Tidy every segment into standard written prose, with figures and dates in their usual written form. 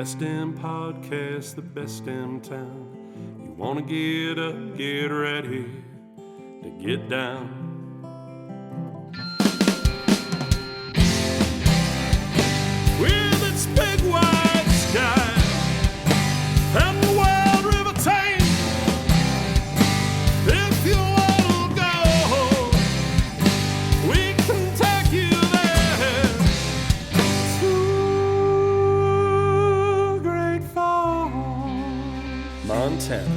best in podcasts, the best in town. You want to get up, get ready to get down. With its big wide sky and the wild river Thames, if you want to go, we can take you there to Great Falls, Montana.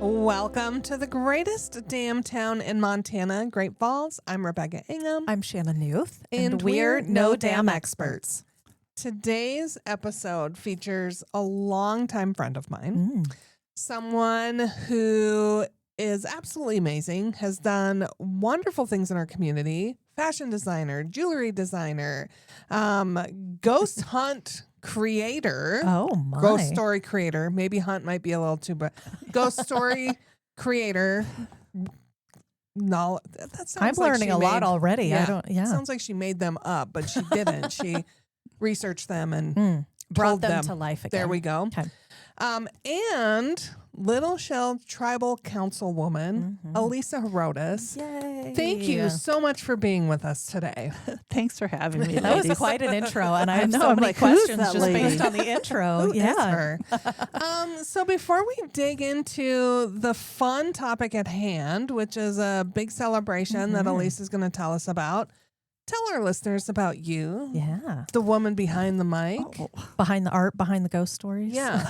Welcome to the greatest damn town in Montana, Great Falls. I'm Rebecca Ingham. I'm Shannon Youth. And we're no damn experts. Today's episode features a longtime friend of mine, someone who is absolutely amazing, has done wonderful things in our community, fashion designer, jewelry designer, ghost hunt creator. Oh, my. Ghost story creator. Maybe hunt might be a little too, but ghost story creator. No, that sounds I'm like learning she a lot made- already. Yeah. Sounds like she made them up, but she didn't. She researched them and Brought told them to life again. There we go. Okay. And Little Shell Tribal Councilwoman, Alisa Herodes. Yay. Thank you so much for being with us today. Thanks for having me. That was ladies. quite an intro, and I have know, so I'm many like, who's questions that just lady? based on the intro. Who is her? So before we dig into the fun topic at hand, which is a big celebration that Alisa is going to tell us about, tell our listeners about you, Yeah. the woman behind the mic. Behind the art, behind the ghost stories. Yeah.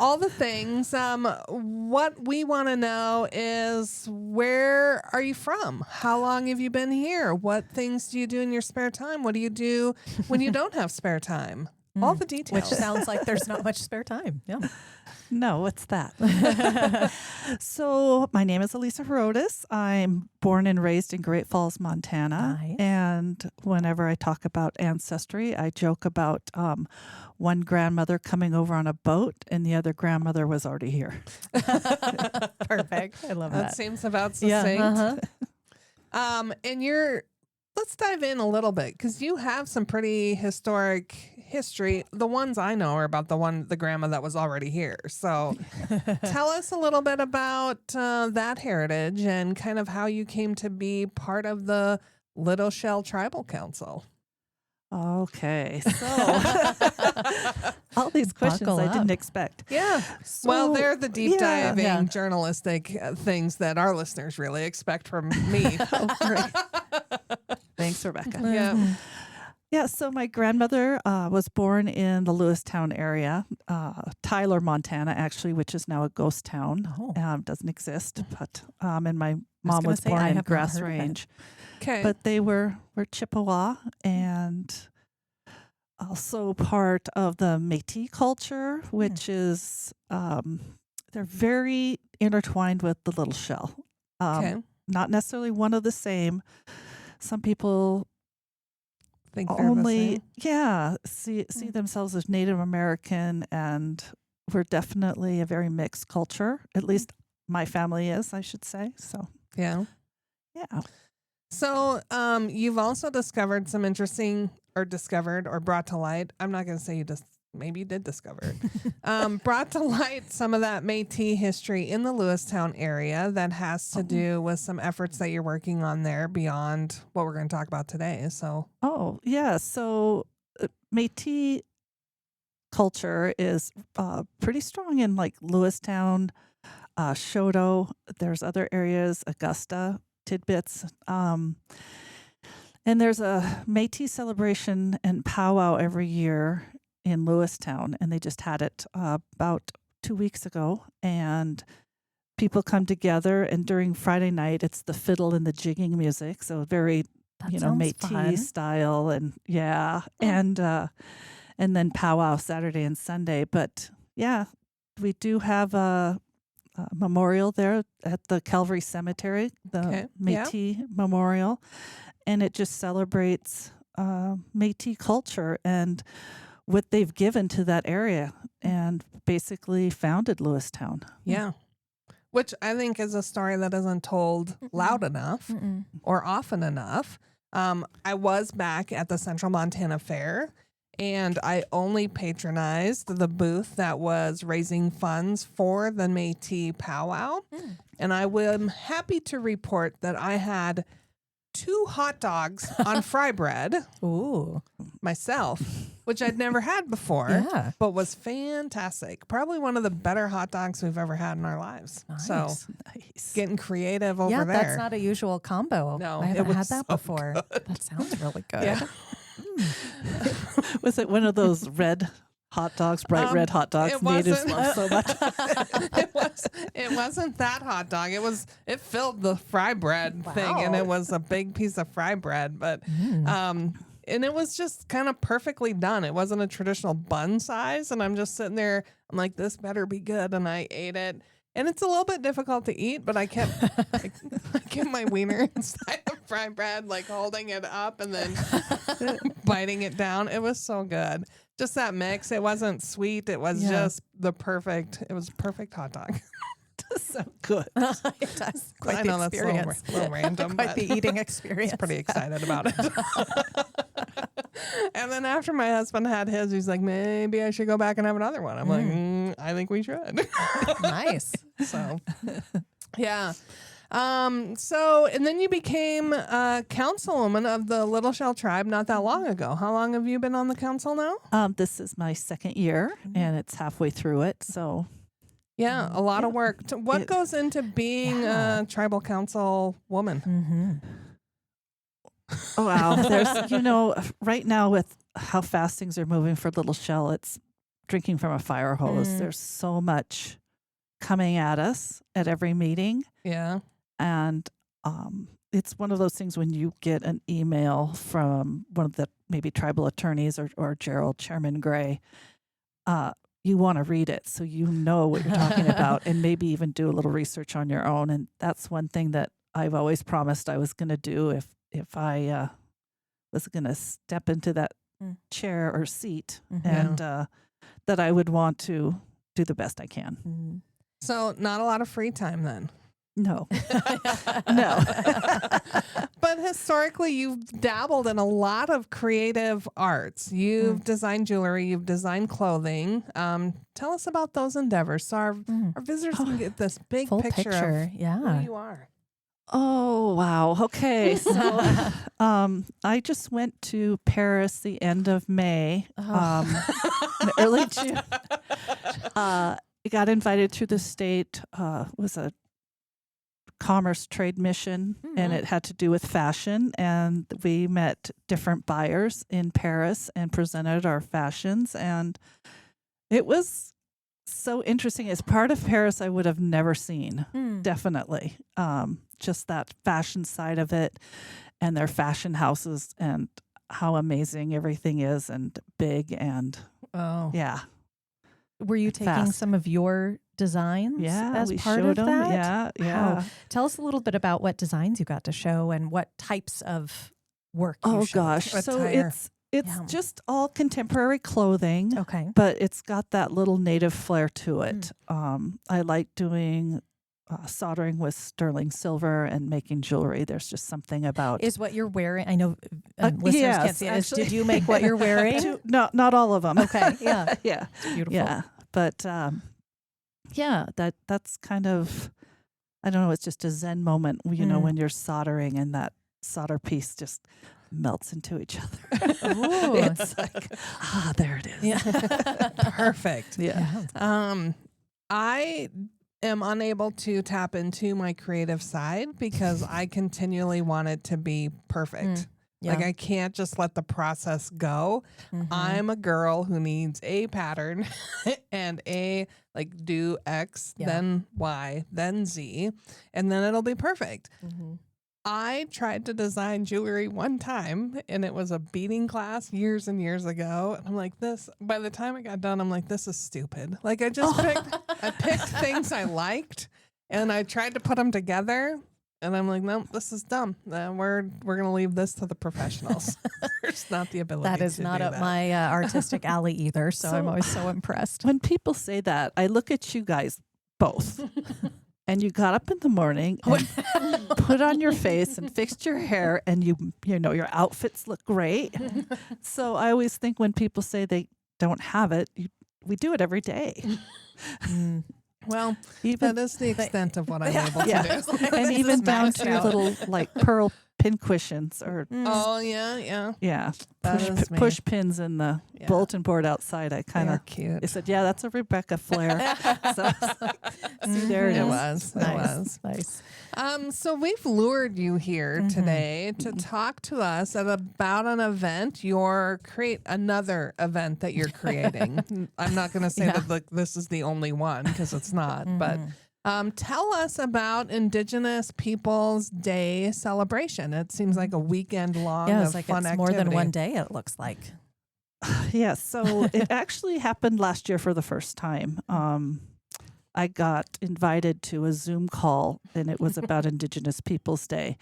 All the things. What we want to know is, where are you from? How long have you been here? What things do you do in your spare time? What do you do when you don't have spare time? All the details. Which sounds like there's not much spare time. Yeah. No, what's that? So my name is Alisa Herodes. I'm born and raised in Great Falls, Montana. Nice. And whenever I talk about ancestry, I joke about one grandmother coming over on a boat and the other grandmother was already here. Perfect. I love that that. seems about Yeah. succinct. And let's dive in a little bit, because you have some pretty historic history. The ones I know are about the grandma that was already here. So tell us a little bit about that heritage and kind of how you came to be part of the Little Shell Tribal Council. Okay, so all these questions Buckle I up. didn't expect. Yeah. So, Well, they're the deep yeah, diving yeah. journalistic things that our listeners really expect from me. Thanks, Rebecca. Yeah. Yeah, so my grandmother was born in the Lewistown area, Tyler, Montana, actually, which is now a ghost town. Oh. Doesn't exist, but and my mom gonna was say, born I in have not Grass heard of it. Range. Okay. But they were Chippewa and also part of the Métis culture, which is they're very intertwined with the Little Shell. Okay. Not necessarily one of the same. Some people Think they're the same. see themselves as Native American, and we're definitely a very mixed culture. At least my family is, I should say. So Yeah. yeah. So you've also discovered some interesting, or brought to light. I'm not going to say maybe you did discover it. Brought to light some of that Métis history in the Lewistown area that has to do with some efforts that you're working on there beyond what we're going to talk about today. So Oh, yeah. So Métis culture is pretty strong in like Lewistown, Shoto. There's other areas, Augusta, Tidbits. And there's a Métis celebration and powwow every year in Lewistown, and they just had it about 2 weeks ago. And people come together, and during Friday night, it's the fiddle and the jigging music. So very, That sounds Métis fun. style, and and then powwow Saturday and Sunday. But yeah, we do have a memorial there at the Calvary Cemetery, the Métis Memorial, and it just celebrates Métis culture and what they've given to that area, and basically founded Lewistown. yeah. Which I think is a story that isn't told loud enough or often enough. I was back at the Central Montana Fair, and I only patronized the booth that was raising funds for the Métis powwow. And I am happy to report that I had 2 hot dogs on fry bread Ooh. myself, which I'd never had before, Yeah. but was fantastic. Probably one of the better hot dogs we've ever had in our lives. So Nice. getting creative over Yeah, there. that's not a usual combo. No, I it haven't was had that so before. That sounds really good. Yeah. Was it one of those red hot dogs, bright red hot dogs? it Natives wasn't. love so much. It wasn't that hot dog. It filled the fry bread thing, and Wow. it was a big piece of fry bread, but and it was just kind of perfectly done. It wasn't a traditional bun size, and I'm just sitting there. I'm like, this better be good, and I ate it. And it's a little bit difficult to eat, but I kept I kept my wiener inside the fry bread, like holding it up and then biting it down. It was so good. Just that mix. It wasn't sweet. It was just it was perfect hot dog. So good. That's quite I the know that's a experience. little random, Quite but the eating experience. pretty excited about it. And then after my husband had his, he's like, maybe I should go back and have another one. I'm like, I think we should. Nice. So, yeah. So, and then you became a councilwoman of the Little Shell tribe not that long ago. How long have you been on the council now? This is my 2nd year, and it's halfway through it. So Yeah, a lot of work. What It- goes into being a tribal council woman? Mm-hmm. oh wow, there's right now with how fast things are moving for Little Shell, it's drinking from a fire hose. There's so much coming at us at every meeting. Yeah. And it's one of those things when you get an email from one of the maybe tribal attorneys or Gerald, Chairman Gray, you want to read it so you know what you're talking about and maybe even do a little research on your own. And that's one thing that I've always promised I was going to do if I was going to step into that chair or seat, and that I would want to do the best I can. So not a lot of free time then. No. No. But historically, you've dabbled in a lot of creative arts. You've designed jewelry, you've designed clothing. Tell us about those endeavors so our visitors can get this big Full picture of yeah. who you are. Oh, wow. Okay. So I just went to Paris the end of May, early June. I got invited through the state, was a commerce trade mission, and it had to do with fashion. And we met different buyers in Paris and presented our fashions. And it was so interesting. As part of Paris, I would have never seen, definitely. Just that fashion side of it and their fashion houses and how amazing everything is and big and yeah. Were you taking Fast. some of your designs as we part showed of 'em. that? Yeah. Wow. Tell us a little bit about what designs you got to show and what types of work you Oh showed. gosh. So Attire. it's Yeah. just all contemporary clothing. Okay. But it's got that little native flair to it. I like doing soldering with sterling silver and making jewelry. There's just something about Is what you're wearing, I know listeners yes, can't see it. actually. Did you make what you're wearing? not all of them. Okay. Yeah. Yeah. It's beautiful. Yeah. But yeah, that's kind of, I don't know, it's just a Zen moment, when you're soldering and that solder piece just melts into each other. Ooh. It's like, there it is. Yeah. Perfect. Yeah. I am unable to tap into my creative side because I continually want it to be perfect. Yeah. Like I can't just let the process go. I'm a girl who needs a pattern and do X, then Y, then Z, and then it'll be perfect. I tried to design jewelry one time and it was a beading class years and years ago. And I'm like, by the time I got done, I'm like, this is stupid. Like I just picked things I liked and I tried to put them together. And I'm like, no, this is dumb. We're going to leave this to the professionals. There's not the ability That is to not do up that. my artistic alley either. So I'm always so impressed. When people say that, I look at you guys both. and you got up in the morning and put on your face and fixed your hair, and your outfits look great. So I always think when people say they don't have it, we do it every day. Well, that is the extent of what I'm able to do. And even down to little like pearl pin cushions or oh yeah push pins in the bulletin board outside. I kind of cute. I said, yeah, that's a Rebecca Flair. So I was like, see, there it is. It was nice. So we've lured you here today to talk to us about an event. Another event that you're creating. I'm not going to say that this is the only one because it's not, but. Tell us about Indigenous Peoples Day celebration. It seems like a weekend long of fun activity. It's more than one day, it looks like. Yeah, so it actually happened last year for the first time. I got invited to a Zoom call, and it was about Indigenous Peoples Day.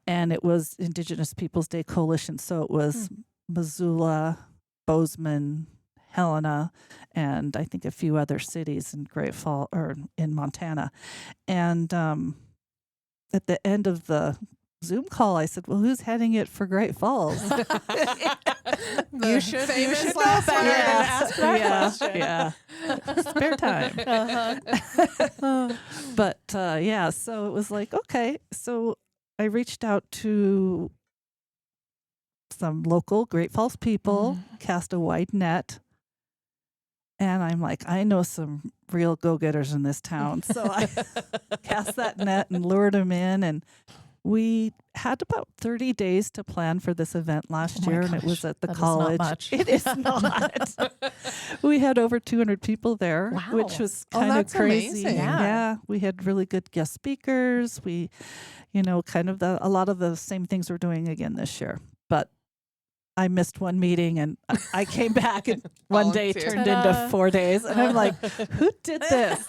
And it was Indigenous Peoples Day Coalition, so it was Missoula, Bozeman, Helena, and I think a few other cities in Great Falls or in Montana. And at the end of the Zoom call, I said, well, who's heading it for Great Falls? You should know better than ask that question. Yeah. Spare time. But so it was like, okay. So I reached out to some local Great Falls people, cast a wide net. And I'm like, I know some real go-getters in this town. So I cast that net and lured them in. And we had about 30 days to plan for this event last year. And it was at the college. Is not much. It is not. We had over 200 people there, which was kind of crazy. Amazing. Yeah. We had really good guest speakers. We, kind of a lot of the same things we're doing again this year. But I missed one meeting and I came back and one day turned into 4 days. And I'm like, who did this?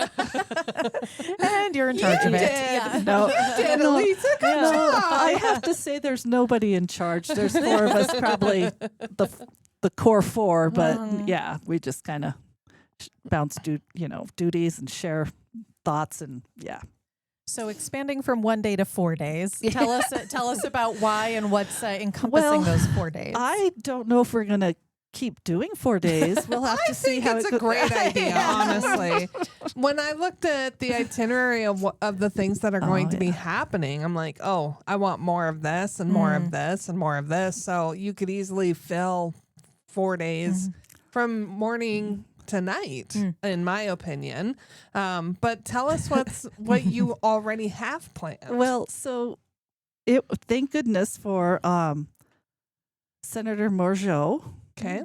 And you're in charge of it. Yeah. No, You did, Alisa. Good job. I have to say there's nobody in charge. There's 4 of us, probably the core 4. But we just kind of bounce duties and share thoughts and So expanding from 1 day to 4 days, tell us about why and what's encompassing those 4 days. I don't know if we're going to keep doing 4 days. We'll have to see how it's it a goes. great idea, honestly. When I looked at the itinerary of the things that are going to be happening, I'm like, oh, I want more of this and more of this and more of this. So you could easily fill 4 days from morning to night, in my opinion. But tell us what you already have planned. Well, so thank goodness for Senator Morgeau. Okay.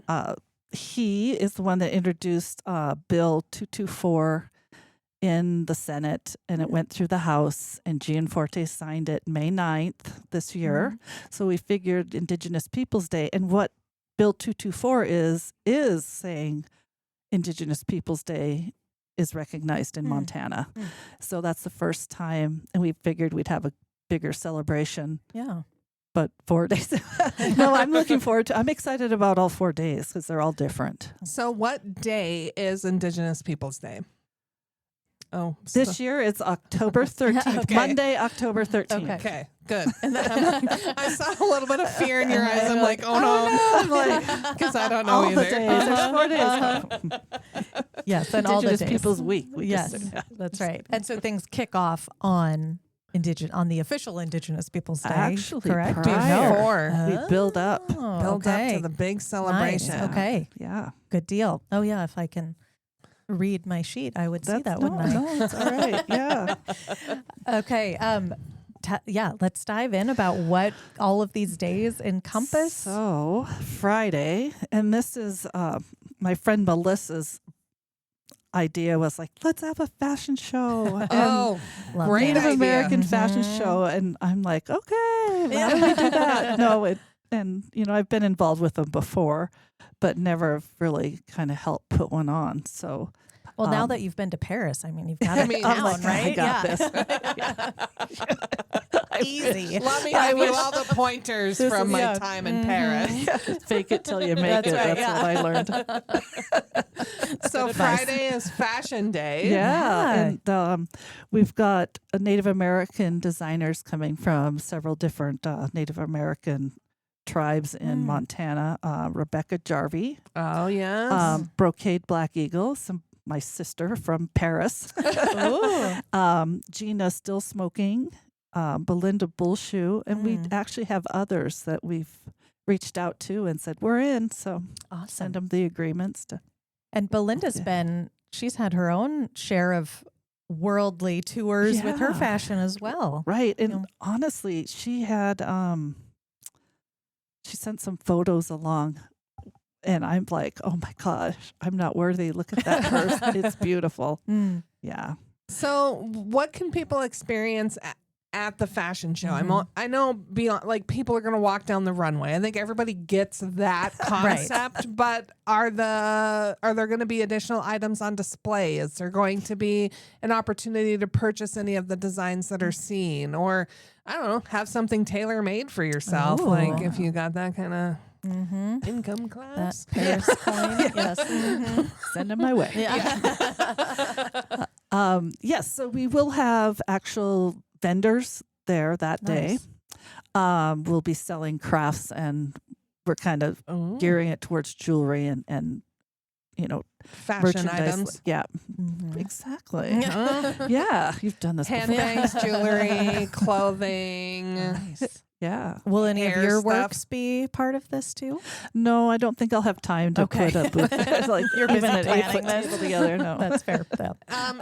He is the one that introduced Bill 224 in the Senate, and it went through the House, and Gianforte signed it May 9th this year. So we figured Indigenous Peoples Day, and what Bill 224 is saying Indigenous Peoples Day is recognized in Montana. So that's the first time, and we figured we'd have a bigger celebration. Yeah. But 4 days. No, I'm looking forward to I'm excited about all 4 days because they're all different. So what day is Indigenous Peoples Day? Oh, this year it's October 13th. Okay. Monday, October 13th. Okay, good. And then I saw a little bit of fear in your eyes. I'm like, oh no. I'm like, because I don't know all either. the days. There's 4 days. Yes, and all the Indigenous days. Peoples Week. That's right. And so things kick off on the official Indigenous Peoples Day. Actually, correct? prior. We build up. Build up to the big celebration. Nice. Okay. Yeah. Good deal. Oh yeah, if I can read my sheet, I would see that, wouldn't I? No, it's all right. Yeah. Okay. Let's dive in about what all of these days encompass. So Friday, and this is my friend Melissa's idea was like, let's have a fashion show. Oh, great Native idea. American fashion show. And I'm like, okay, how do we do that? No, And, I've been involved with them before, but never really kind of helped put one on. So, well, now that you've been to Paris, I mean, you've got it down, like, right? I got this. Easy. Let me give you all the pointers from my time in Paris. Fake it till you make That's it. right, That's what I learned. So Friday is Fashion Day. Yeah. And we've got Native American designers coming from several different Native American tribes in Montana. Rebecca Jarvie. Oh, yes. Brocade Black Eagle, my sister from Paris. Gina Still Smoking. Belinda Bullshoe. And we actually have others that we've reached out to and said, we're in. So Awesome. send them the agreements. And Belinda's she's had her own share of worldly tours with her fashion as well. Right. And honestly, she had, she sent some photos along. And I'm like, oh my gosh, I'm not worthy. Look at that purse. It's beautiful. Yeah. So what can people experience at the fashion show? I know beyond, like, people are going to walk down the runway. I think everybody gets that concept, but are there going to be additional items on display? Is there going to be an opportunity to purchase any of the designs that are seen, or I don't know, have something tailor made for yourself? Like if you got that kind of income class, that Paris coin, yes, send them my way. Yes, so we will have actual vendors there that day. We'll be selling crafts, and we're kind of gearing it towards jewelry and fashion merchandise. items. Yeah, exactly. Yeah, you've done this before. Handbags, jewelry, clothing. Nice. Yeah. Will any of Hair your stuff. works be part of this too? No, I don't think I'll have time to put a booth. It's like You're busy even an 8 planning foot this. table together. No, That's fair. Yeah.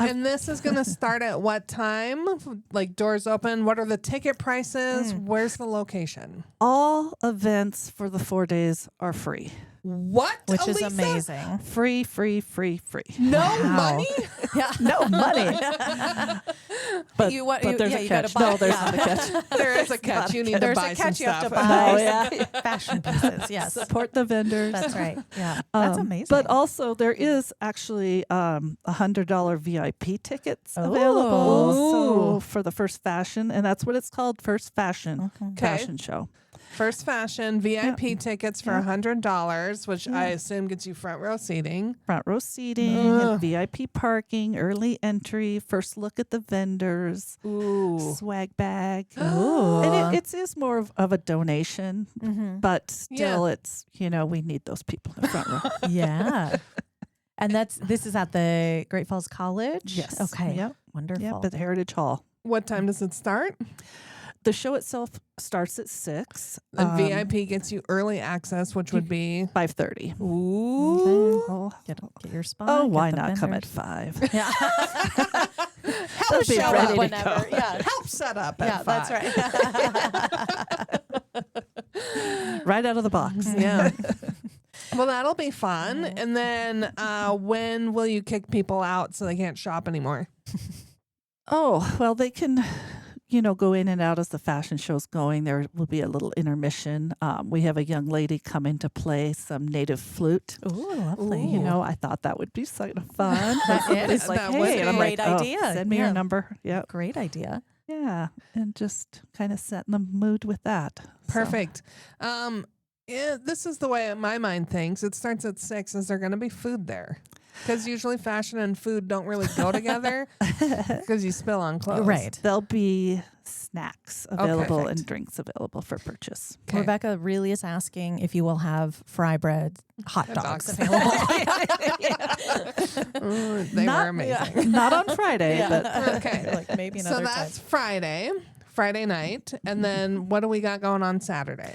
And this is going to start at what time? Like, doors open? What are the ticket prices? Where's the location? all events for the 4 days are free. What? Which is Alisa? amazing. Free. No Wow. money? Yeah. No money. But, You but there's a you gotta catch. buy- No, there's yeah. not a catch. There is a catch. You need to There's buy a some catch you have stuff. to buy. Oh, yeah. Fashion pieces. Yes. Support the vendors. That's right. Yeah. That's amazing. But also there is actually $100 VIP tickets available. So for the first fashion, and that's what it's called, First Fashion Fashion Show. First Fashion VIP tickets for $100, which I assume gets you front row seating. Front row seating, and VIP parking, early entry, first look at the vendors, swag bag. And it is more of a donation, but still it's, we need those people in the front row. Yeah. And this is at the Great Falls College? Yes. Okay. Yep. Wonderful. Yep, at the Heritage Hall. What time does it start? The show itself starts at 6. And VIP gets you early access, which would be 5:30. ooh. Oh, Get your spot. oh, get why the not come at vendors. 5? Yeah. Help be set ready up to whenever. go. Yeah, help set up at Yeah, 5. that's right. Right out of the box. Yeah. Well, that'll be fun. And then when will you kick people out so they can't shop anymore? Oh, well, they can, go in and out as the fashion show's going. There will be a little intermission. We have a young lady coming to play some native flute. Ooh, lovely. I thought that would be sort of fun. That is. It's like, That would hey, and I'm be. like, Great idea. send me Yeah. your number. Yeah. Great idea. Yeah. And just kind of setting the mood with that. So, Perfect. This is the way my mind thinks. It starts at 6. Is there going to be food there? Because usually fashion and food don't really go together because you spill on clothes. Right. there'll be snacks available perfect. and drinks available for purchase. Okay. Rebecca really is asking if you will have fry bread, hot dogs dogs. available. They were amazing. Not on Friday, but Okay. Like maybe So another that's time. Friday night. And then what do we got going on Saturday?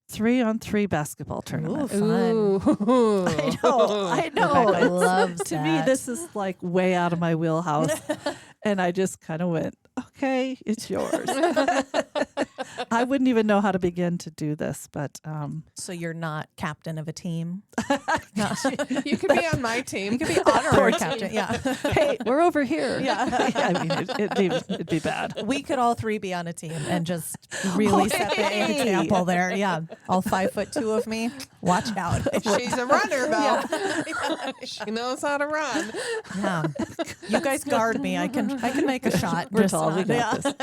3-on-3 basketball tournament. Ooh, fun. Ooh. I know. Rebecca loves To me, that. this is like way out of my wheelhouse. And I just kind of went, okay, it's yours. I wouldn't even know how to begin to do this, but So you're not captain of a team? No. You could be on my team. You could be honorary captain. Yeah. hey, we're over here. Yeah. I mean, it'd be bad. We could all three be on a team and just really set the example there. Yeah. All 5'2" of me. Watch out. She's a runner, though. She knows how to run. Yeah. You guys guard me. I can make a shot. We're Just tall. We got this.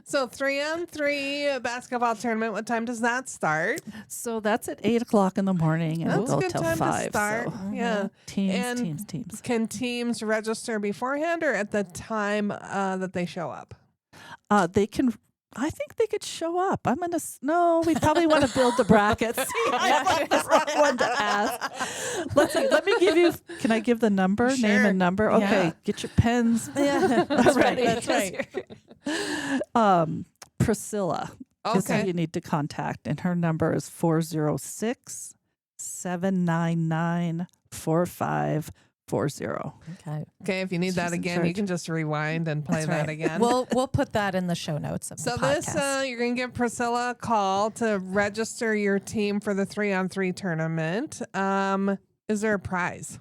So 3-on-3 basketball tournament. What time does that start? So that's at 8:00 in the morning, and That's we'll a go good till time 5. to start. So Yeah. And teams. Can teams register beforehand or at the time that they show up? They can. I think they could show up. I'm gonna. No, we probably want to build the brackets. I'm like the wrong one to ask. Let's see. Let me give you. Can I give the number? Sure. Name and number. Okay. Yeah. Get your pens. Yeah. That's right. That's right. Priscilla is who Okay. you need to contact, and her number is 406-799-4540. Okay. Okay, if you need that She's in again, you charge. can just rewind and play That's that right. again. We'll put that in the show notes of So the this, podcast. you're going to give Priscilla a call to register your team for the 3-on-3 tournament. Is there a prize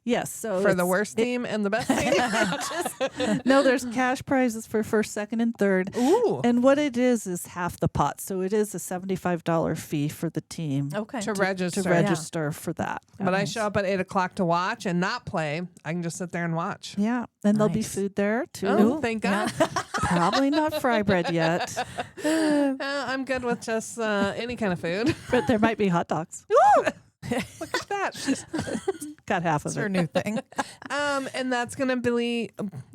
Yes. So for the it's- worst team and the best team? No, there's cash prizes for first, second, and third. Ooh, And what it is half the pot. So it is a $75 fee for the team Okay. to register. to register for that. But I Nice. show up at 8:00 to watch and not play. I can just sit there and watch. Yeah. And there'll be Nice. food there too. Oh, thank God. Probably not fry bread yet, I'm good with just any kind of food. but there might be hot dogs. Look at that. Got half That's of her it. new thing. And that's going to be,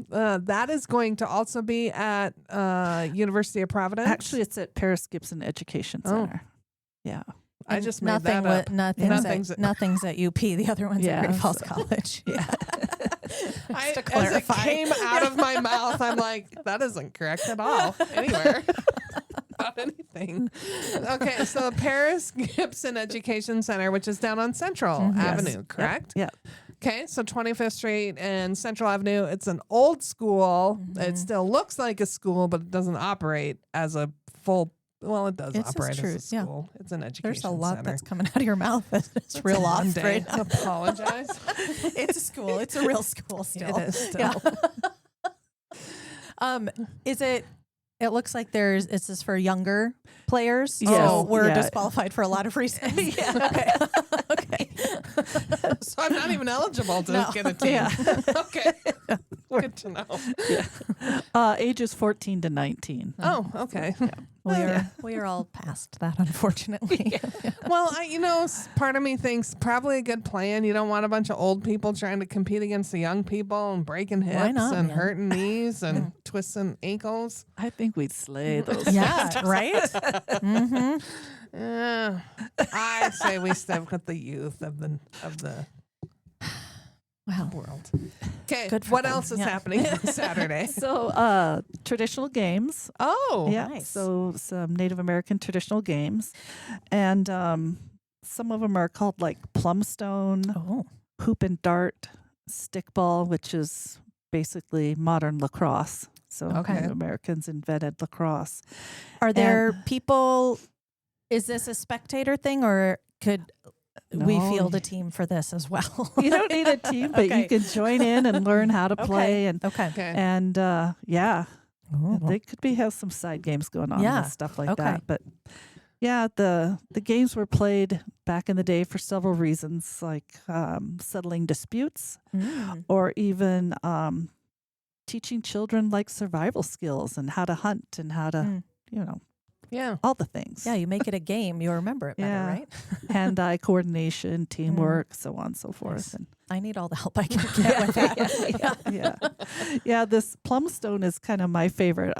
that is going to also be at University of Providence. Actually, it's at Paris Gibson Education Oh. Center. Yeah. I just made nothing that up. Nothing's at UP. The other one's Yeah, at Great Falls so- College. Yeah. As it clarify. came out of my mouth, I'm like, that isn't correct at all. Anywhere. About anything. Okay, so Paris Gibson Education Center, which is down on Central Avenue, correct? Yeah. Okay, so 25th Street and Central Avenue. It's an old school. It still looks like a school, but it doesn't operate as a full. Well, it does It's operate true, as a yeah. school. It's an education There's a lot center. that's coming out of your mouth that's real off Monday. right now. Apologize. It's a school. It's a real school still. It is still. Yeah. Is it? It looks like this is for younger players. So Yes. we're Yeah. disqualified for a lot of reasons. Okay. Okay. So I'm not even eligible to No. get a team. Yeah. Okay. Good to know. Ages 14 to 19. Oh, okay. We are all past that, unfortunately. Well, part of me thinks probably a good plan. You don't want a bunch of old people trying to compete against the young people and breaking hips Why not, and man? hurting knees and twisting ankles. I think we'd slay those. Yeah. Right. Mm-hmm. I say we stick with the youth of the Wow. world. Okay, Good for what them. else is Yeah. happening on Saturday? So, traditional games. Oh, Yeah. nice. So some Native American traditional games, and some of them are called like plumstone, Oh. hoop and dart, stickball, which is basically modern lacrosse. So Okay. Native Americans invented lacrosse. Are there people? Is this a spectator thing, or could we No. field a team for this as well? You don't need a team, but Okay. you can join in and learn how to play. And Okay. okay. and yeah, Ooh. they could have some side games going on Yeah. and stuff like Okay. that. But yeah, the games were played back in the day for several reasons, like settling disputes, Mm. or even teaching children like survival skills and how to hunt and how to, Mm. Yeah. all the things. Yeah, you make it a game, you remember it better, Yeah. right? Hand-eye coordination, teamwork, so on and so forth. Nice. And I need all the help I can get with that. yeah. This plumstone is kind of my favorite.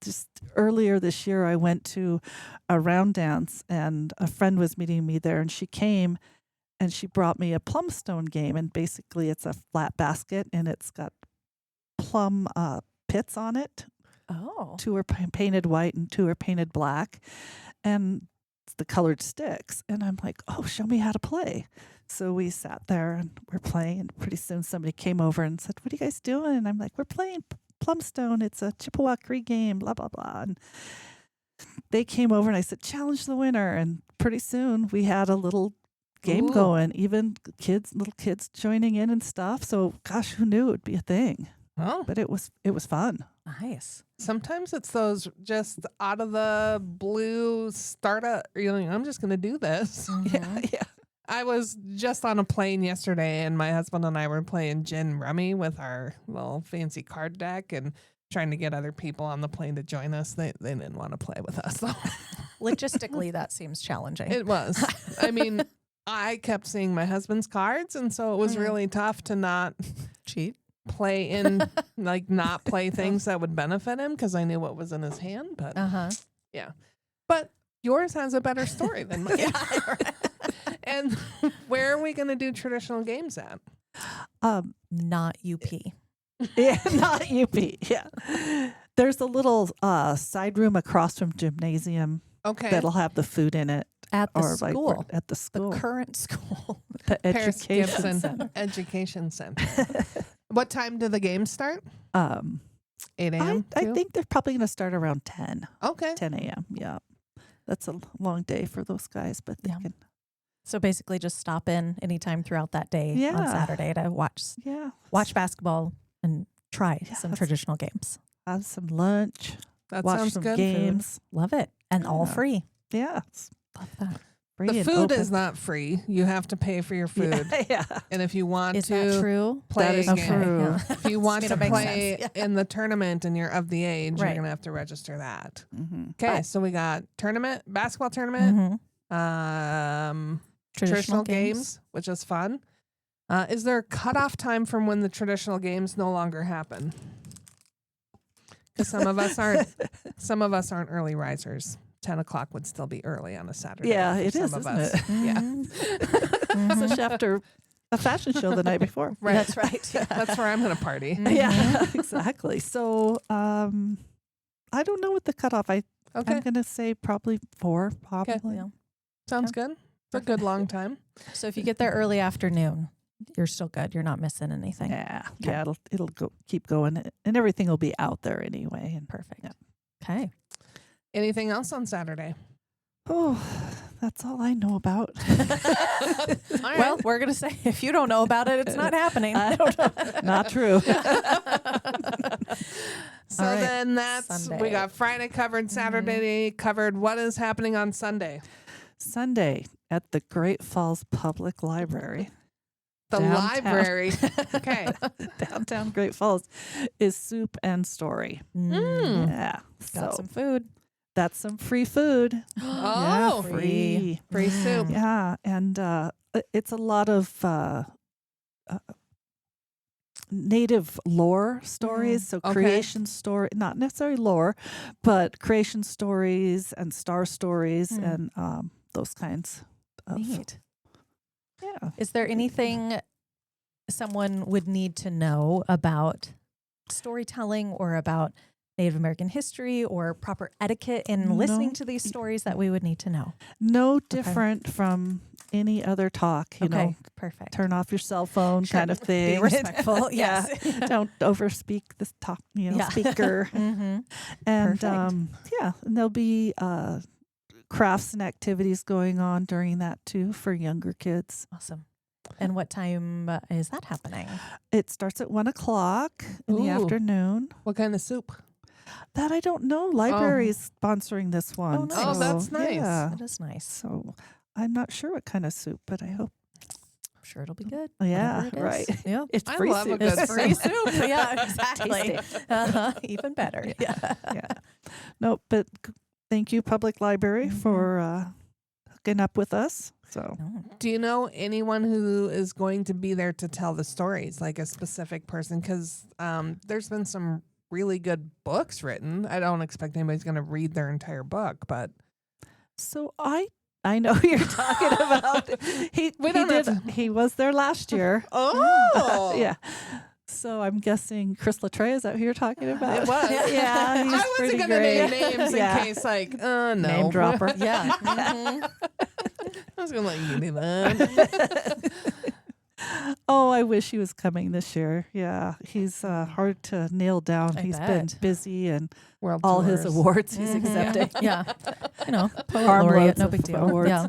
Just earlier this year, I went to a round dance, and a friend was meeting me there, and she came and she brought me a plumstone game. And basically, it's a flat basket, and it's got plum pits on it. Oh. 2 are painted white and 2 are painted black, and it's the colored sticks. And I'm like, oh, show me how to play. So we sat there and we're playing, and pretty soon somebody came over and said, what are you guys doing? And I'm like, we're playing Plumstone. It's a Chippewa Cree game, blah, blah, blah. And they came over and I said, challenge the winner. And pretty soon we had a little game going, even little kids joining in and stuff. So gosh, who knew it would be a thing? Oh, But it was fun. Nice. sometimes it's those just out of the blue startup. You're like, I'm just going to do this. Yeah. I was just on a plane yesterday, and my husband and I were playing gin rummy with our little fancy card deck and trying to get other people on the plane to join us. They didn't want to play with us, though. Logistically, that seems challenging. It was. I mean, I kept seeing my husband's cards, and so it was really tough to not Cheat. play in, like, not play things that would benefit him because I knew what was in his hand. But yeah. But yours has a better story than mine. And where are we going to do traditional games at? Not UP. Yeah, not UP. Yeah. There's a little side room across from gymnasium Okay. that'll have the food in it. At the Or like school. at the school. The current school. The Paris education Gibson center. Education Center. What time do the games start? 8 a.m. I think they're probably going to start around 10 Okay. a.m. Yeah. That's a long day for those guys, but they Yeah. can. So basically just stop in anytime throughout that day on Yeah. Saturday to watch basketball and try some that's- traditional games. Have some lunch, That watch sounds some good. games. Love it. And all Yeah. free. Yeah. Love that. Free The and food open. is not free. You have to pay for your food. Yeah. And if you want Is to that true? play That is a game, true. Yeah. if you want It to makes play sense. in the tournament and you're of the age, Right. you're going to have to register that. Mm-hmm. Okay, so we got basketball tournament, Mhm. traditional games, which is fun. Is there a cutoff time from when the traditional games no longer happen? Because some of us aren't early risers. 10 o'clock would still be early on a Saturday. Yeah, for it some is, of isn't us. it? Yeah, Mhm. Especially after a fashion show the night before. right. That's right. Yeah. That's where I'm going to party. Yeah, exactly. So I don't know what the cutoff. Okay, I'm going to say probably 4, probably. Yeah. sounds good. It's a good long time. So if you get there early afternoon, you're still good. You're not missing anything. Yeah, Okay. yeah, it'll keep going, and everything will be out there anyway. And Perfect. Yeah. Okay. Anything else on Saturday? oh, that's all I know about. Well, we're going to say if you don't know about it, it's not happening. I don't know. Not true. So All right. then we Sunday. got Friday covered, Saturday covered. What is happening on Sunday? Sunday at the Great Falls Public Library. The Downtown. library. Okay. Downtown Great Falls is Soup and Story. Mm. Yeah. Got So some food. that's some free food. Yeah, Oh, free. free soup. Yeah, and it's a lot of native lore stories. So Okay. creation story, not necessarily lore, but creation stories and star stories and those kinds of. Neat. Yeah. Is there anything someone would need to know about storytelling or about Native American history or proper etiquette in listening No. to these stories that we would need to know? No different from any other talk, you know. Perfect. Turn off your cell phone Sure. kind of thing. Be respectful. Yeah. Yes. Don't overspeak this talk, Yeah. speaker. Mm-hmm. And Perfect. and there'll be crafts and activities going on during that too for younger kids. Awesome. And what time is that happening? It starts at 1:00 in the Ooh. afternoon. What kind of soup? That I don't know. Library is sponsoring this one. Oh, nice. Oh, that's nice. Yeah. That is nice. So I'm not sure what kind of soup, but I hope. I'm sure it'll be good. Yeah, whatever it right. is. Yeah. It's I free love a soup. good It's free soup. soup. Yeah, exactly. Tasty. Even better. Yeah. Yeah. No, but thank you, Public Library, for hooking up with us. So Do you know anyone who is going to be there to tell the stories, like a specific person? Because there's been some really good books written. I don't expect anybody's going to read their entire book, but I know who you're talking about. He was there last year. oh, Yeah. So I'm guessing Chris Latre, is that who you're talking about? It was. Yeah. He's I wasn't pretty going to great. name names Yeah. in case, like, no. Name dropper. Yeah. Mhm. I was going to let you do that. Oh, Oh, I wish he was coming this year. Yeah, he's hard to nail down. He's been busy and World all tours. his awards he's accepting. Yeah. Poet Armloads laureate, no of big deal. awards. Yeah.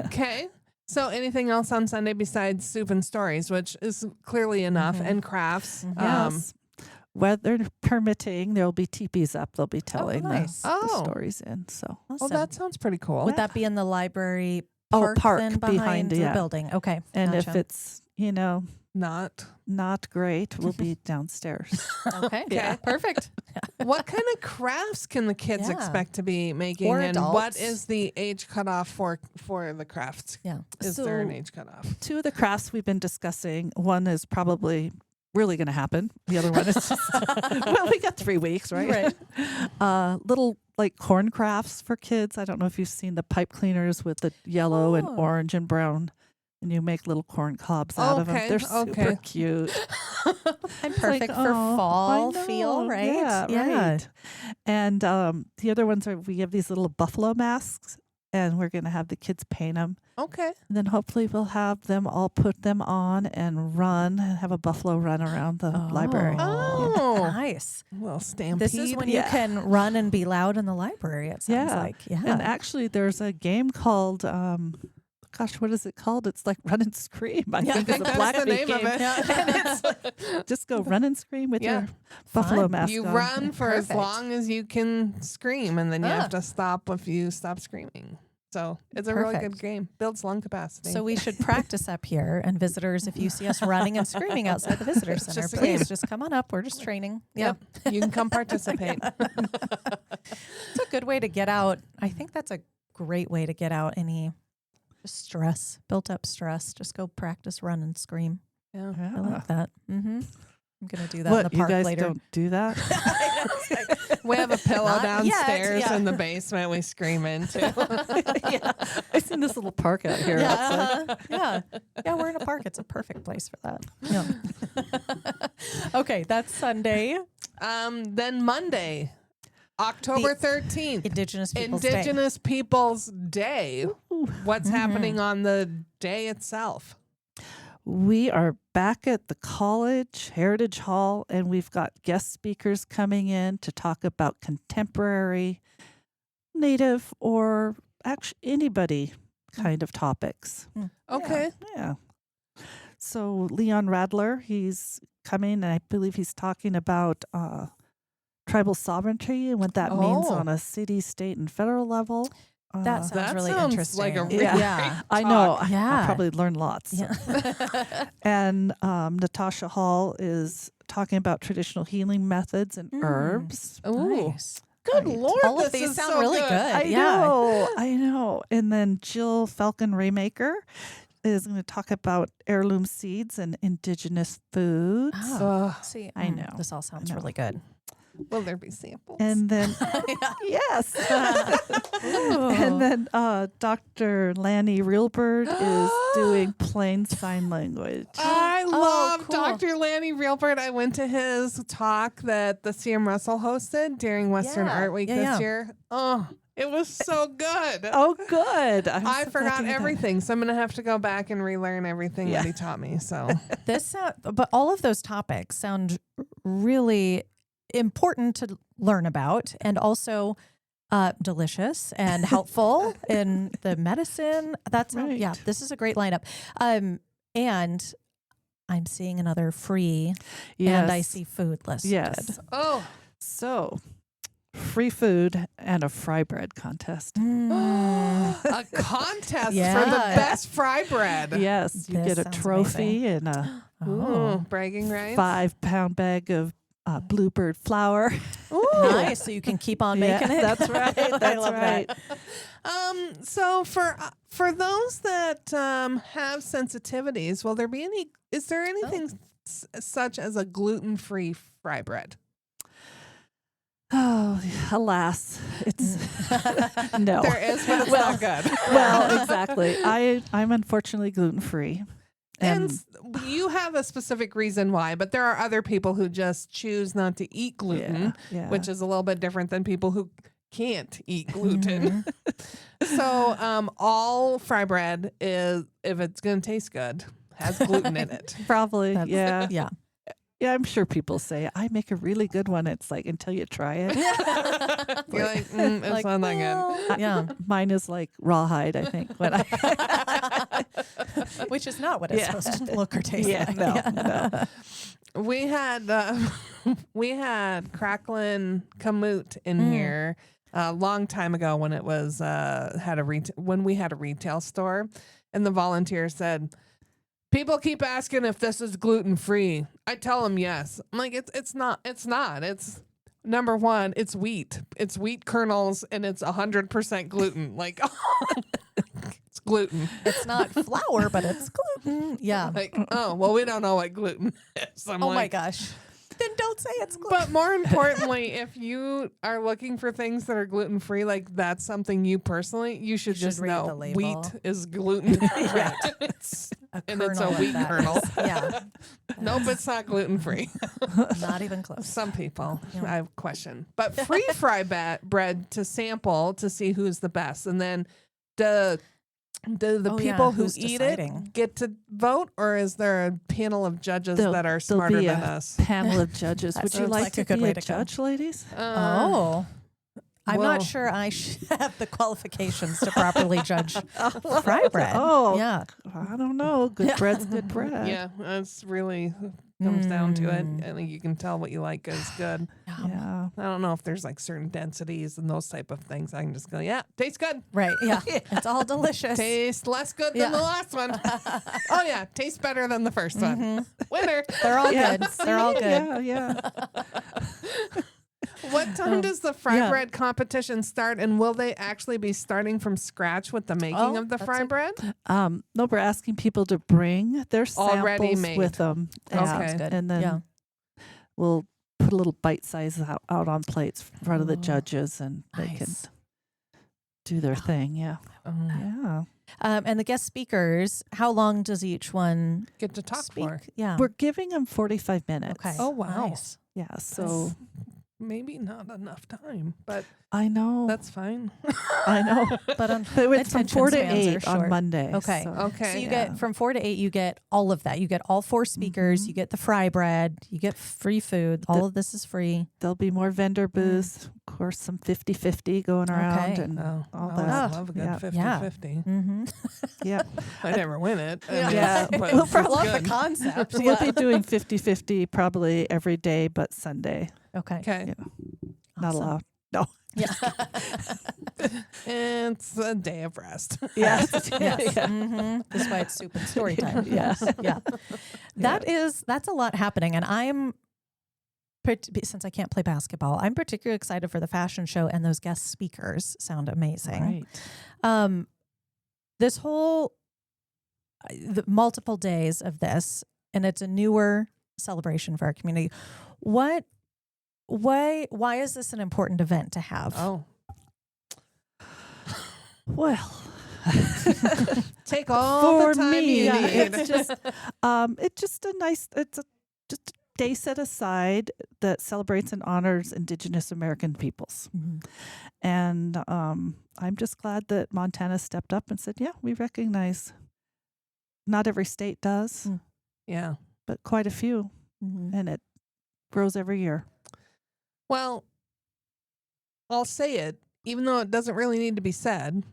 Okay. So anything else on Sunday besides soup and stories, which is clearly enough, and crafts? Yes. Weather permitting, there'll be teepees up. They'll be telling nice. the stories in. So, Oh, that sounds pretty cool. Would that be in the library park then behind the building? Okay. and gotcha. if it's not great, we'll be downstairs. Okay. Yeah. Perfect. What kind of crafts can the kids expect to be making, Or and adults. what is the age cutoff for the crafts? Yeah. Is there an age cutoff? 2 of the crafts we've been discussing, one is probably really going to happen. The other one is just, well, we got 3 weeks, right? Little like corn crafts for kids. I don't know if you've seen the pipe cleaners with the yellow and orange and brown, and you make little corn cobs out of them. They're super cute. And perfect for fall feel, right? Yeah, right. And the other ones are, we have these little buffalo masks, and we're going to have the kids paint them. Okay. And then hopefully we'll have them all put them on and run and have a buffalo run around the library. Oh, nice. Well, stampede. This is when you can run and be loud in the library, it sounds like. Yeah. And actually there's a game called what is it called? It's like Run and Scream. I think it's a that's Blackfeet the name game. of it. And it's like, just go run and scream with your buffalo mask You on. run for as Perfect. long as you can scream, and then you have to stop if you stop screaming. So it's a really good game. Builds lung capacity. So we should practice up here. And visitors, if you see us running and screaming outside the visitor center, just a please game. just come on up. We're just training. Yep. You can come participate. It's a good way to get out. I think that's a great way to get out any stress, built up stress. Just go practice, run, and scream. Yeah. I like that. Mm-hmm. I'm going to do that What, in the park you guys later. don't do that? We have a pillow Not downstairs yet, in the basement we scream into. I've seen this little park out here. outside. Yeah. Yeah, we're in a park. It's a perfect place for that. Yeah. Okay, that's Sunday. Then Monday, October 13th. Indigenous Peoples Day. Peoples Day. What's happening on the day itself? We are back at the college, Heritage Hall, and we've got guest speakers coming in to talk about contemporary, Native, or actually anybody kind of topics. Okay. Yeah. So Leon Radler, he's coming, and I believe he's talking about tribal sovereignty and what that means on a city, state, and federal level. That sounds really sounds interesting. like a really yeah. I know. Yeah. I'll probably learn lots. Yeah. And Natasha Hall is talking about traditional healing methods and herbs. Ooh. Nice. Good Right. Lord. All of this these is sound so really good. I know. And then Jill Falcon Raymaker is going to talk about heirloom seeds and indigenous foods. Oh, see, I know. This all sounds I know. really good. Will there be samples? And then, yes. And then Dr. Lanny Reelbird is doing plain sign language. I love cool. Dr. Lanny Reelbird. I went to his talk that the CM Russell hosted during Western Yeah. Art Week Yeah, this yeah. year. Oh, it was so good. Oh, good. I'm I so glad forgot to hear that. everything, so I'm going to have to go back and relearn everything that he taught me. So But all of those topics sound really important to learn about, and also delicious and helpful in the medicine. That's Right. yeah. This is a great lineup. And I'm seeing another free, and I see food listed. Yes. oh, So, free food and a fry bread contest. a contest for the Yeah. best fry bread. Yes, you This get a sounds trophy and a Ooh, bragging rights. 5-pound bag of bluebird flour. Ooh. Nice. So you can keep on making it. That's right. I That's love right. that. So for those that have sensitivities, will there be any? Is there anything such as a gluten-free fry bread? Oh, alas, it's no. There is, but it's not good. Well, exactly. I'm unfortunately gluten free, And you have a specific reason why, but there are other people who just choose not to eat gluten, yeah. which is a little bit different than people who can't eat gluten. So all fry bread is, if it's going to taste good, has gluten in it. Probably. That's- Yeah. Yeah. Yeah, I'm sure people say, I make a really good one. It's like, until you try it. You're like, it's Like, not that well, yeah. Mine is like rawhide, I think. When I Which is not what it's Yeah. supposed to look or taste Yeah, like. no. good. We had Cracklin Kamut in here a long time ago when it was when we had a retail store, and the volunteer said, people keep asking if this is gluten free. I tell them yes. I'm like, it's not. It's not. It's number one. It's wheat. It's wheat kernels, and it's 100% gluten. Like, it's gluten. It's not flour, but it's gluten. Yeah. Like, oh well, we don't know what gluten is. I'm Oh like, my gosh. Then don't say it's gluten. but more importantly, if you are looking for things that are gluten free, like that's something you should just read know the label. wheat is gluten free. Right. It's And it's a wheat kernel. Yeah. Nope, it's not gluten free. Not even close. Some people Yeah. I question, but free fry bread to sample to see who's the best, and then the Oh, yeah, people who who's eat deciding? it get to vote, or is there a panel of judges that are There'll smarter be than a us? panel of judges. That Would you sounds like like to a good be way a to go. judge, ladies? Oh. I'm well- not sure I have the qualifications to properly judge fry bread. Oh, Yeah. I don't know. Good bread's good bread. Yeah, it's really comes down to it. Mm. I think you can tell what you like is good. Yeah. I don't know if there's like certain densities and those type of things. I can just go, yeah, tastes good. Right. Yeah. It's all delicious. Tastes less good Yeah. than the last one. Oh yeah, tastes better than the first one. Winner. They're all Yeah. good. They're all good. Yeah, yeah. What time does the fry yeah. bread competition start? And will they actually be starting from scratch with the making Oh, of the that's fry a- bread? No, we're asking people to bring their Already samples made. with them. Okay. Sounds good. And then yeah. we'll put a little bite size out on plates in front of the judges, and they can Nice. do their thing. Yeah. Yeah. And the guest speakers, how long does each one Get to talk speak? for. Yeah. We're giving them 45 minutes. Okay. Oh, wow. Nice. Yeah. So Maybe not enough time, but I know. that's fine. I know. But It's from attention 4 to spans are 8 on short. Monday. Okay. So. Okay. So you Yeah. get from 4 to 8, you get all of that. You get all 4 speakers, you get the fry bread, you get free food. All of this is free. There'll be more vendor booths. Of course, some 50-50 going around. Okay. And Oh, all I that. love a good Yeah. 50-50. Mm-hmm. Yeah. I never win it. I Yeah. mean, Yeah. but We'll it's probably Love the good. concept. We'll be doing 50-50 probably every day but Sunday. Okay. Okay. Yeah. Not Awesome. allowed. No. Yeah. It's a day of rest. Yes. Yes. Yeah. Mm-hmm. That's why it's soup and story time. Yeah. Yeah. That's a lot happening. And I'm, since I can't play basketball, I'm particularly excited for the fashion show, and those guest speakers sound amazing. Right. This whole, the multiple days of this, and it's a newer celebration for our community. Why is this an important event to have? Oh, Well, take all for the time me, you Yeah, need. it's just just a day set aside that celebrates and honors Indigenous American peoples. Mhm. And I'm just glad that Montana stepped up and said, yeah, we recognize not every state does, Mm. Yeah. but quite a few. Mhm. And it grows every year. Well, I'll say it, even though it doesn't really need to be said.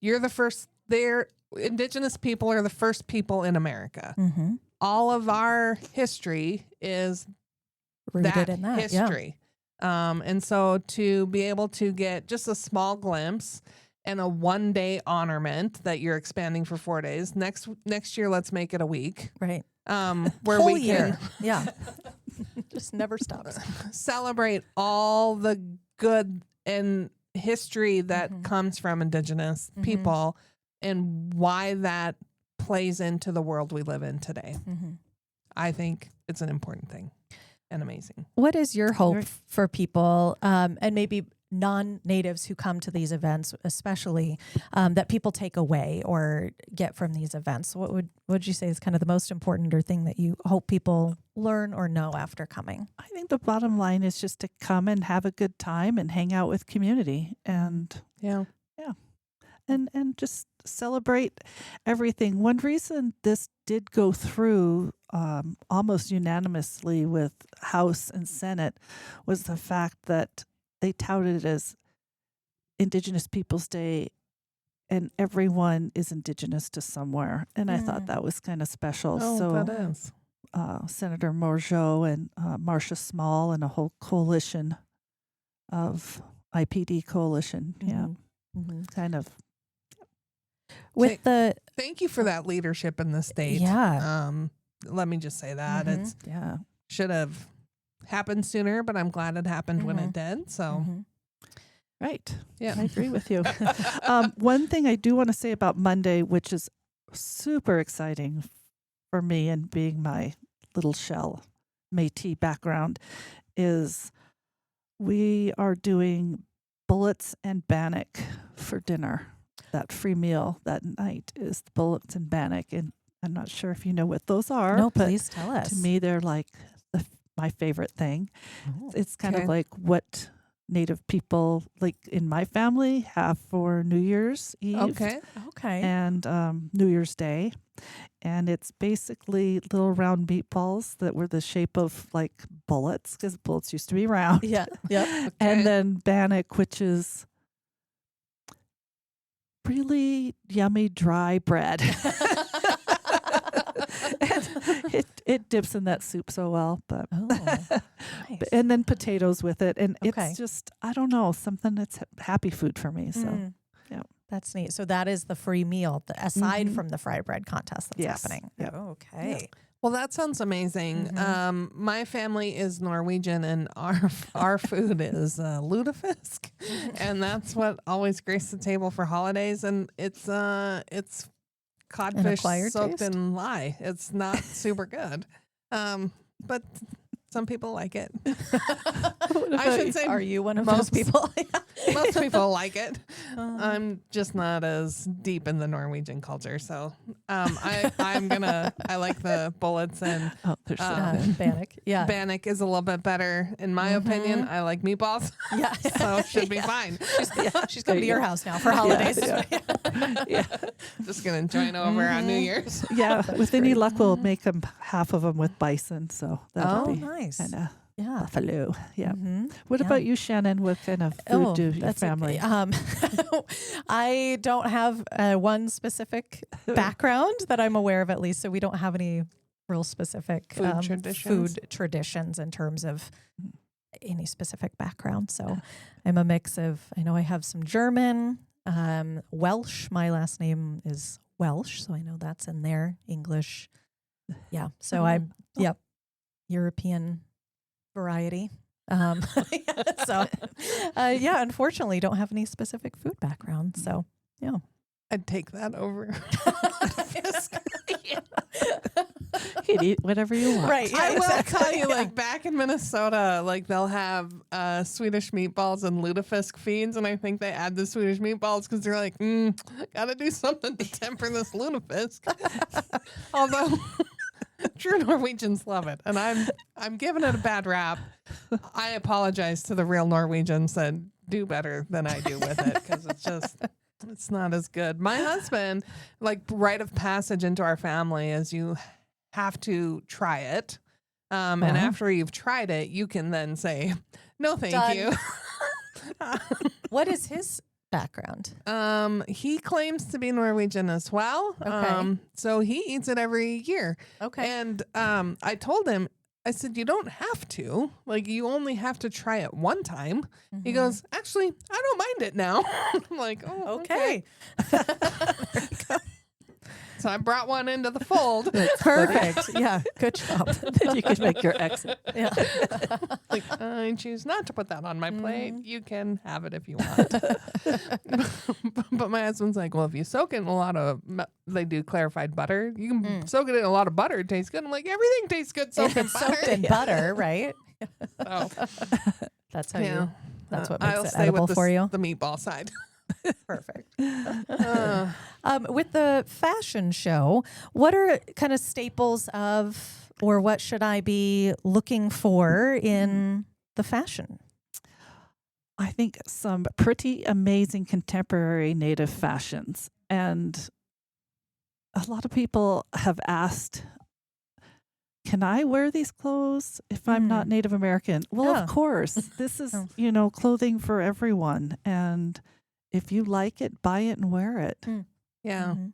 You're the first. Indigenous people are the first people in America. Mhm. All of our history is Rooted that in that. history. And so to be able to get just a small glimpse and a 1-day honorment that you're expanding for 4 days. Next year, let's make it a week. Yeah. Right. Where Whole we year. Yeah. Just never stops. can celebrate all the good and history that Mhm. comes from Indigenous Mhm. people and why that plays into the world we live in today. Mhm. I think it's an important thing and amazing. What is your hope Right. for people, and maybe non-natives who come to these events, especially that people take away or get from these events? What would you say is kind of the most important or thing that you hope people learn or know after coming? I think the bottom line is just to come and have a good time and hang out with community. And Yeah. and just celebrate everything. One reason this did go through almost unanimously with House and Senate was the fact that they touted it as Indigenous Peoples Day, and everyone is Indigenous to somewhere. And I thought that was kind of special. Oh, so that is. Senator Morgeau and Marcia Small and a whole coalition of IPD coalition. Yeah. Kind of. With the Thank you for that leadership in the state. Yeah. Let me just say that it's Yeah. should have happened sooner, but I'm glad it happened when it did. So Right. yeah, I agree with you. One thing I do want to say about Monday, which is super exciting for me and being my little shell Métis background, is we are doing bullets and bannock for dinner. That free meal that night is the bullets and bannock. And I'm not sure if you know what those are. No, but please tell us. to me, they're like my favorite thing. Oh, It's kind okay. of like what Native people, like in my family, have for New Year's Eve okay. and New Year's Day. And it's basically little round meatballs that were the shape of like bullets, because bullets used to be round. Yeah. Yep. And then bannock, which is really yummy dry bread. And it dips in that soup so well, but Oh, nice. and then potatoes with it, and Okay. it's just, I don't know, something that's happy food for me. So Mm. yeah. That's neat. So that is the free meal, aside Mhm. from the fry bread contest that's Yes. happening. Yep. Okay. Well, that sounds amazing. My family is Norwegian, and our food is lutefisk, and that's what always graced the table for holidays. And it's codfish acquired soaked taste? in lye. It's not super good, but some people like it. I should say Are you one of most- those people? most people like it. I'm just not as deep in the Norwegian culture, so I like the bullets, and Oh, there's Bannock. Yeah. bannock is a little bit better in my opinion. I like meatballs, Yeah. so it should be Yeah. fine. She's coming to your house now for holidays. yeah. Just gonna join over on New Year's. Yeah, with any luck, we'll make them half of them with bison. So that'll Oh, be nice. kind of Yeah. buffalo. Yeah. Mhm. What Yeah. about you, Shannon? What kind of food do your that's family? I don't have one specific background that I'm aware of, at least. So we don't have any real specific Food traditions? food traditions in terms of any specific background. So I'm a mix of, I know I have some German, Welsh. My last name is Welsh, so I know that's in there. English. Yeah. So I'm, European variety. So, unfortunately, don't have any specific food background. So, yeah. I'd take that over. You can eat whatever you want. Right. Yeah, I will exactly. tell you, like back in Minnesota, like they'll have Swedish meatballs and lutefisk feeds, and I think they add the Swedish meatballs because they're like, gotta do something to temper this lutefisk. Although true Norwegians love it, and I'm giving it a bad rap. I apologize to the real Norwegians that do better than I do with it, because it's not as good. My husband, like rite of passage into our family is you have to try it. And after you've tried it, you can then say, no, thank Done. you. What is his background? He claims to be Norwegian as well. Okay. So he eats it every year. Okay. And I told him, I said, you don't have to. Like, you only have to try it one time. He goes, actually, I don't mind it now. I'm like, oh, okay. So I brought one into the fold. Perfect. Yeah. Good job. Then you can make your exit. Yeah. Like, I choose not to put that on my plate. You can have it if you want. But my husband's like, well, if you soak it in a lot of, they do clarified butter. You can soak it in a lot of butter. It tastes good. I'm like, everything tastes good soaked If in it's butter. soaked in butter, right? So, That's how yeah. you. That's what makes I'll it stay edible with for you. the meatball side. Perfect. With the fashion show, what are kind of staples of, or what should I be looking for in the fashion? I think some pretty amazing contemporary Native fashions. And a lot of people have asked, can I wear these clothes if I'm not Native American? Well, Yeah. of course. This is, clothing for everyone. And if you like it, buy it and wear it. Yeah. Mhm.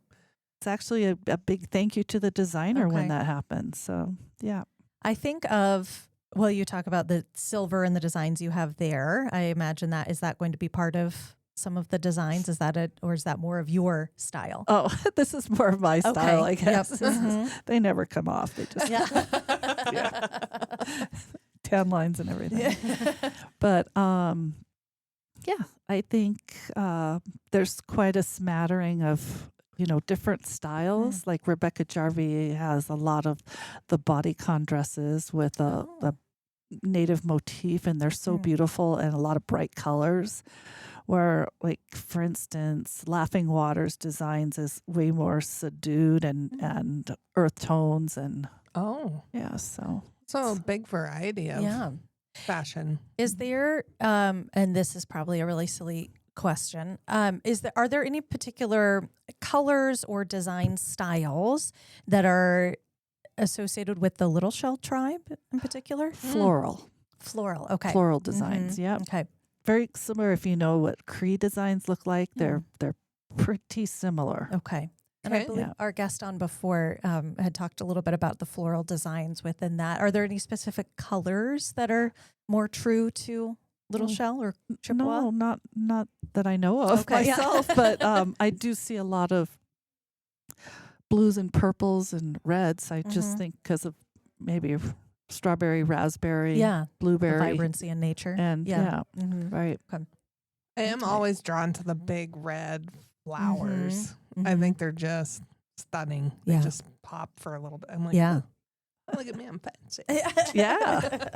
It's actually a big thank you to the designer when Okay. that happens. So, yeah. I think of, well, you talk about the silver and the designs you have there. I imagine is that going to be part of some of the designs? Is that or is that more of your style? Oh, this is more of my style, I guess. Yep. Mhm. They never come off. They just Yeah. tan lines and everything. But yeah, I think there's quite a smattering of different styles. Like Rebecca Jarvie has a lot of the bodycon dresses with a native motif, and they're so beautiful and a lot of bright colors. Where, like, for instance, Laughing Waters designs is way more subdued and earth tones and so a big variety of fashion. Is there, and this is probably a really silly question, are there any particular colors or design styles that are associated with the Little Shell tribe in particular? floral Okay. floral designs. Yeah. Okay. Very similar. If you know what Cree designs look like, they're pretty similar. Okay. And I Okay. believe our guest on before had talked a little bit about the floral designs within that. Are there any specific colors that are more true to Little Shell or Chippewa? No, not that I know of myself, but I do see a lot of blues and purples and reds. I just think because of maybe strawberry, raspberry, The blueberry, vibrancy in nature. and right. I am always drawn to the big red flowers. I think they're just stunning. They Yeah. just pop for a little bit. I'm like, Yeah. "Oh, look at me, I'm fancy." Yeah.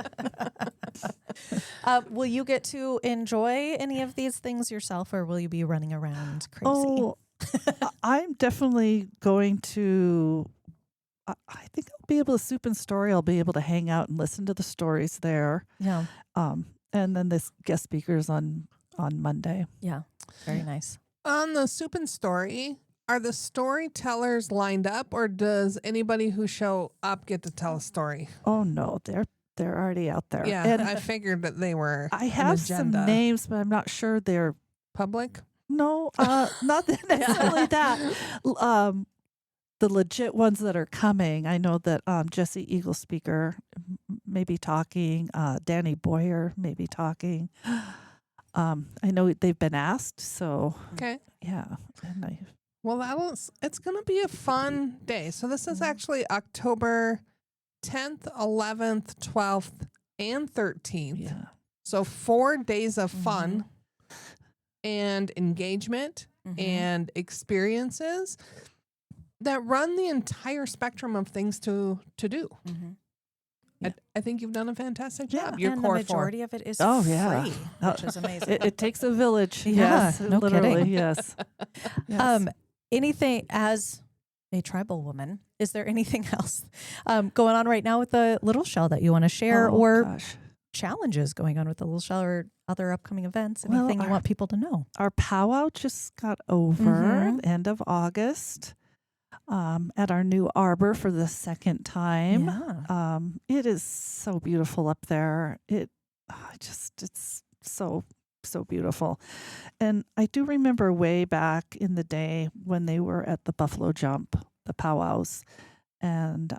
Will you get to enjoy any of these things yourself, or will you be running around crazy? Oh, I'm definitely going to. I think I'll be able to soup and story. I'll be able to hang out and listen to the stories there. Yeah. And then this guest speakers on Monday. Yeah. Very nice. On the Soup and Story, are the storytellers lined up, or does anybody who show up get to tell a story? Oh no, they're already out there. Yeah, and I figured that they were. I an have some agenda. names, but I'm not sure they're Public. not necessarily that. The legit ones that are coming, I know that Jesse Eagle Speaker may be talking. Danny Boyer may be talking. I know they've been asked, so Okay. yeah. And Well, it's going to be a fun day. So this is actually October 10th, 11th, 12th, and 13th. yeah. So 4 days of fun and engagement and experiences that run the entire spectrum of things to do. I think you've done a fantastic job. Your and core the majority of it is Oh, free, yeah. which is amazing. It takes a village. Yeah, Yes, no literally. kidding. Yes. Yes. Anything as a tribal woman, is there anything else going on right now with the Little Shell that you want to share, Oh, or gosh. challenges going on with the Little Shell, or other upcoming events? Well, Anything you want people to know? Our powwow just got over end of August at our new arbor for the second time. Yeah. It is so beautiful up there. It's so beautiful. And I do remember way back in the day when they were at the Buffalo Jump, the powwows, and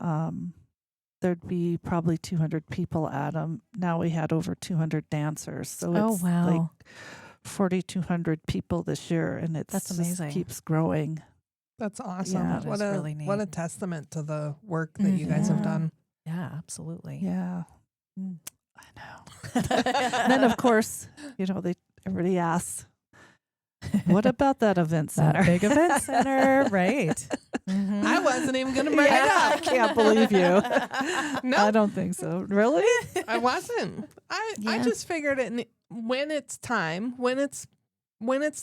there'd be probably 200 people at them. Now we had over 200 dancers. So it's like 4,200 people this year, and That's just amazing. keeps growing. That's awesome. Yeah. That what is a really neat. what a testament to the work that you guys have done. Yeah, absolutely. Yeah. Mm. I know. And then, of course, everybody asks, what about that event That center? big event center, right? I wasn't even going to bring it I up. can't believe you. No, I don't think so. Really? I wasn't. I Yeah. just figured it when it's time, when it's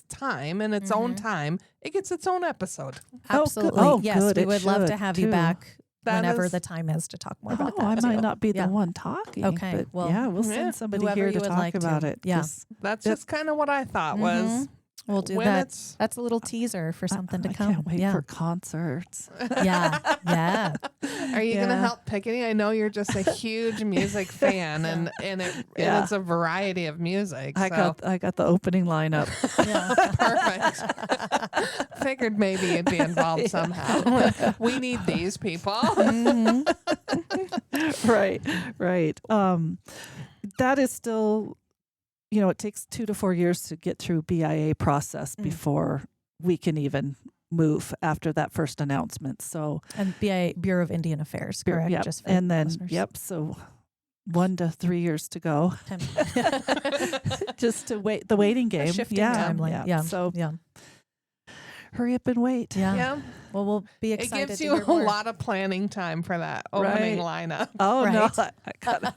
time in its own time, it gets its own episode. Absolutely. Oh, yes, good. we It would love to should, have you too. back whenever the time is to talk more about that. I too. might not be the one talking. Okay, But well, yeah, we'll send somebody whoever here you to would talk like about to. it. Yeah. 'cause That's just kind of what I thought was. We'll do when that. it's- That's a little teaser for something to I come. can't wait yeah. for concerts. yeah. Yeah. Are you going to Yeah. help pick any? I know you're just a huge music fan, and it's a variety of music. I got the opening lineup. Yeah. Perfect. Figured maybe you'd be involved somehow. We need these people. Right. That is still, it takes 2 to 4 years to get through BIA process before we can even move after that first announcement. So, And Bureau of Indian Affairs, correct? Yep. Just for And then, listeners. so 1 to 3 years to go. Just to wait, the waiting game. Shifting timeline. Yeah. So yeah. hurry up and wait. Yeah. Yeah. Well, we'll be It excited gives to you hear a more. lot of planning time for that opening lineup. Oh, no. Right. I gotta.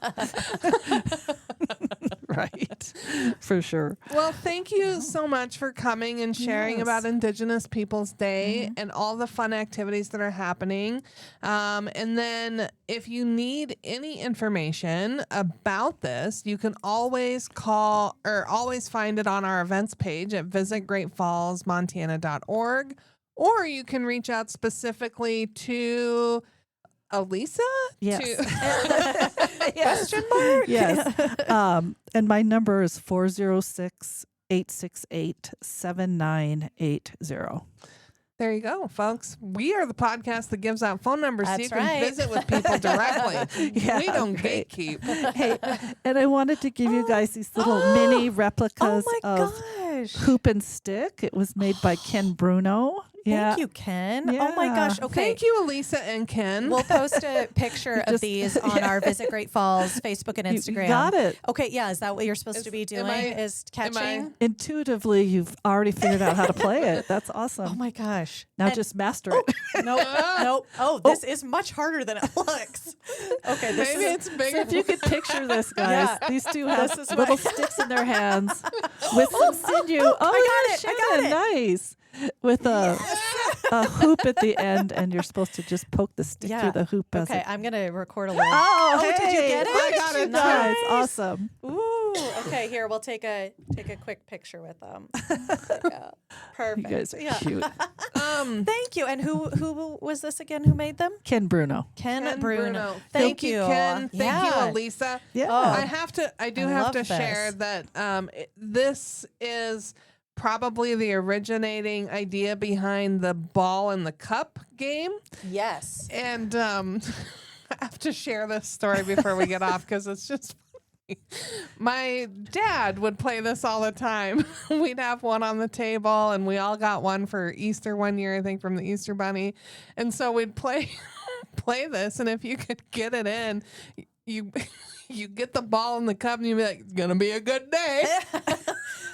Right. For sure. Well, thank you so much for coming and sharing Yes. about Indigenous Peoples Day and all the fun activities that are happening. And then if you need any information about this, you can always call or always find it on our events page at visitgreatfallsmontana.org, or you can reach out specifically to Alisa. Yes. Question mark? Yes. And my number is 406-868-7980. There you go, folks. We are the podcast that gives out phone numbers so you That's can right. visit with people directly. Yeah, We don't great. gatekeep. Hey, and I wanted to give you guys these little mini replicas Oh my of gosh. Hoop and Stick. It was made by Ken Bruno. Thank you, Ken. Oh my Yeah. gosh. Okay. Thank you, Alisa and Ken. We'll post a picture of Just- these on our Visit Great Falls Facebook and You Instagram. got it. Okay, yeah. Is that what you're supposed to be Am doing? I- Is am I- catching? Intuitively, you've already figured out how to play it. That's Oh awesome. my gosh. Now And- just master it. Nope. Nope. Oh, this is much harder than it looks. Okay, this Maybe is it's bigger. So if you could picture this, guys, Yeah. these two have This is little what- sticks in their hands with some sinew. I got it. Shannon, nice. With a hoop at the end, and you're supposed to just poke the stick Yeah. through the hoop. As Okay, it, I'm gonna record a little. oh, did you hey, get it? I got it. Nice. Nice. Awesome. Ooh. Okay, here we'll take a quick picture with them. Yeah. Perfect. You guys are yeah. cute. Thank you. And who was this again? Who made them? Ken Bruno. Ken Bruno. Thank you, Ken. Thank Yeah. you, Alisa. Yeah. I do I have love to this. share that this is probably the originating idea behind the ball and the cup game. Yes. And I have to share this story before we get off because it's just funny. My dad would play this all the time. We'd have one on the table, and we all got one for Easter one year, I think, from the Easter Bunny. And so we'd play this, and if you could get it in, you get the ball in the cup, and you'd be like, "It's gonna be a good day."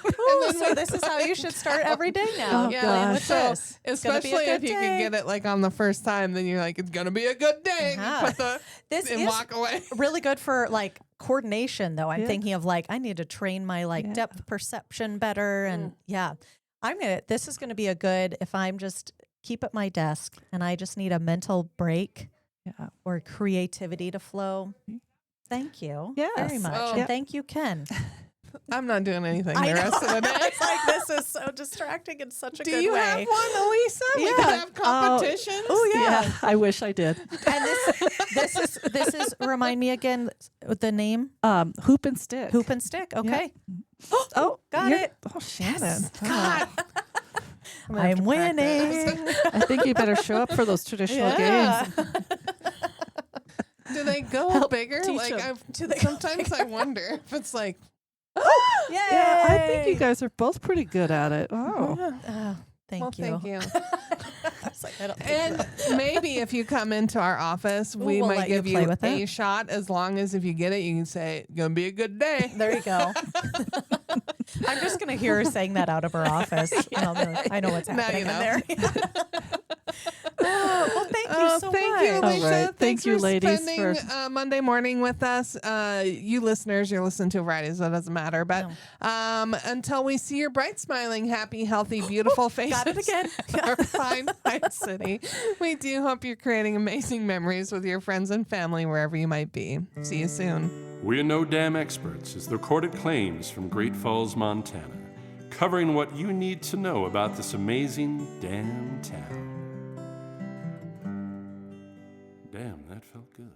Ooh, so this is how you should start every day now. Oh, Playing gosh. with So this. It's gonna be a especially if good you day. can get it like on the first time, then you're like, "It's gonna be a good day." And Uh-huh. you put the This and is walk away. really good for like coordination though. I'm Yeah. thinking of like I need to train my like depth perception better and this is gonna be a good if I'm just keep at my desk and I just need a mental break Yeah. or creativity to flow. Thank you very Yes. much. Oh. And thank you, Ken. I'm not doing anything I the know. rest of the day. It's like this is so distracting in such a Do good you way. have one, Alisa? We Yeah. could have competitions. Oh yeah. I wish I did. And this is remind me again the name Hoop and Stick. Hoop and Stick. Okay. Oh, Got you're- it. Oh, Shannon. God. I'm winning. I think you better show up for those traditional games. Do they go Help bigger? teach Like 'em. sometimes I wonder if it's like Yay! Yeah, I think you guys are both pretty good at it. Oh. Oh, thank you. Thank you. I was like, I don't think And maybe if you come into our office, we we'll might let you give play you with a it. shot. As long as if you get it, you can say it's gonna be a good day. there you go. I'm just gonna hear her saying that out of her office. And I'll be like, I know what's Now happening you in know. there. Well, thank you so Thank Thank you, right. Alisa. All right. Thank you, for ladies, spending for- Monday morning with us. You listeners, you're listening to Friday, so it doesn't matter. But until we see your bright, smiling, happy, healthy, beautiful faces. Got it again. in our fine, fine city. We do hope you're creating amazing memories with your friends and family wherever you might be. See you soon. We're No Dam Experts is the recorded claims from Great Falls, Montana, covering what you need to know about this amazing damn town. Damn, that felt good.